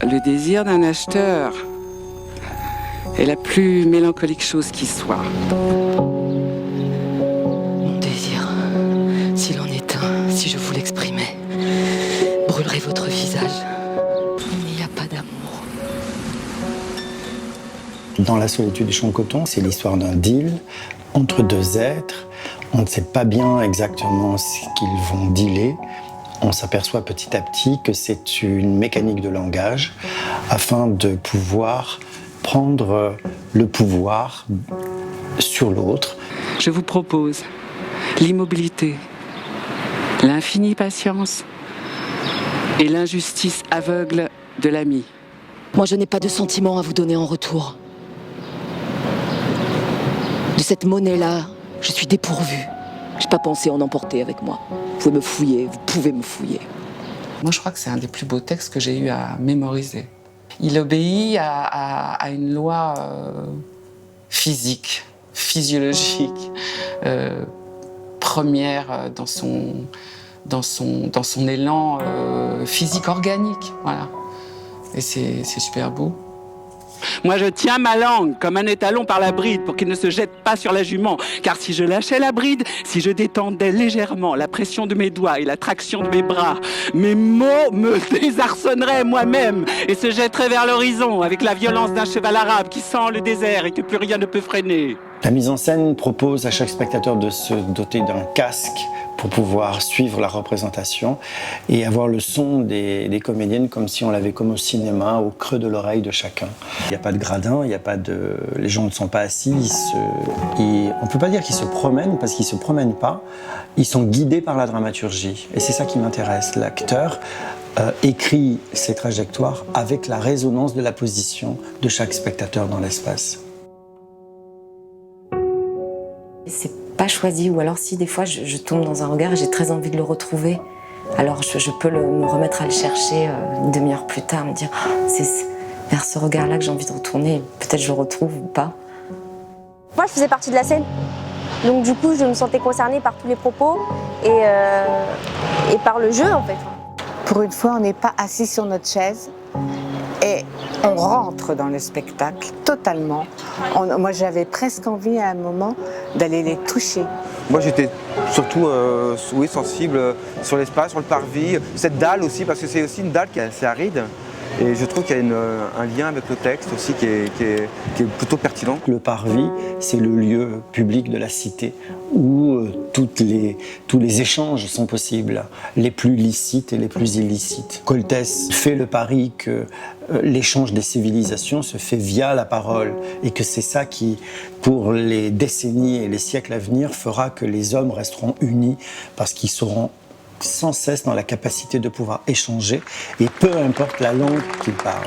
Le désir d'un acheteur est la plus mélancolique chose qui soit. Mon désir, s'il en est un, si je vous l'exprimais, brûlerait votre visage. Il n'y a pas d'amour. Dans La solitude du champ de coton, c'est l'histoire d'un deal entre deux êtres. On ne sait pas bien exactement ce qu'ils vont dealer. On s'aperçoit petit à petit que c'est une mécanique de langage afin de pouvoir prendre le pouvoir sur l'autre. Je vous propose l'immobilité, l'infinie patience et l'injustice aveugle de l'ami. Moi, je n'ai pas de sentiments à vous donner en retour. De cette monnaie-là, je suis dépourvue. Je n'ai pas pensé en emporter avec moi. Vous pouvez me fouiller, vous pouvez me fouiller. Moi, je crois que c'est un des plus beaux textes que j'ai eu à mémoriser. Il obéit à une loi physique, physiologique, première dans son élan physique organique. Voilà. Et c'est super beau. Moi, je tiens ma langue comme un étalon par la bride pour qu'il ne se jette pas sur la jument. Car si je lâchais la bride, si je détendais légèrement la pression de mes doigts et la traction de mes bras, mes mots me désarçonneraient moi-même et se jetteraient vers l'horizon avec la violence d'un cheval arabe qui sent le désert et que plus rien ne peut freiner. La mise en scène propose à chaque spectateur de se doter d'un casque pour pouvoir suivre la représentation et avoir le son des comédiennes comme si on l'avait comme au cinéma, au creux de l'oreille de chacun. Il n'y a pas de gradin, les gens ne sont pas assis, on ne peut pas dire qu'ils se promènent parce qu'ils ne se promènent pas, ils sont guidés par la dramaturgie. Et c'est ça qui m'intéresse. L'acteur écrit ses trajectoires avec la résonance de la position de chaque spectateur dans l'espace. C'est pas choisi, ou alors si des fois je tombe dans un regard et j'ai très envie de le retrouver, alors je peux me remettre à le chercher une demi-heure plus tard, me dire c'est vers ce regard-là que j'ai envie de retourner, peut-être je le retrouve ou pas. Moi je faisais partie de la scène, donc du coup je me sentais concernée par tous les propos et par le jeu en fait. Pour une fois on n'est pas assis sur notre chaise et on rentre dans le spectacle totalement. Moi j'avais presque envie à un moment d'aller les toucher. Moi j'étais surtout sensible sur l'espace, sur le parvis, cette dalle aussi, parce que c'est aussi une dalle qui est assez aride. Et je trouve qu'il y a un lien avec le texte aussi qui est plutôt pertinent. Le parvis, c'est le lieu public de la cité où tous les échanges sont possibles, les plus licites et les plus illicites. Coltès fait le pari que l'échange des civilisations se fait via la parole et que c'est ça qui, pour les décennies et les siècles à venir, fera que les hommes resteront unis parce qu'ils seront sans cesse dans la capacité de pouvoir échanger et peu importe la langue qu'ils parlent.